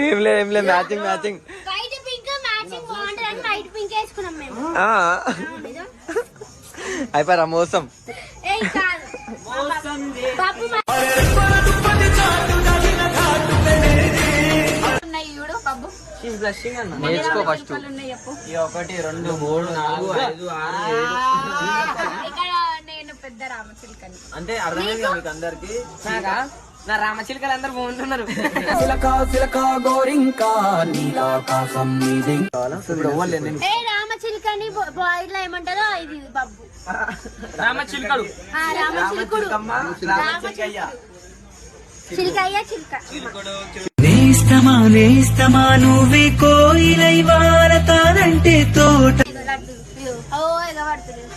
ఏం లేదు మ్యాచింగ్ అయిపోయారా మోసం. నేర్చుకో ఫస్ట్. 1 2 3 4 5 6 7 నేను పెద్ద రామచిలుకని అంటే అర్థమైంది మీకు అందరికి. నా రామచిలుకలు అందరు బాగుంటున్నారు. రామచిలుకని బాయిల్ లో ఏమంటారో ఇది బబ్బు. రామచిలుకడు చిలుకయ్య నేస్తమా నువ్వే కోయిలై వారతానంటే తోట ఎగబడుతుంది.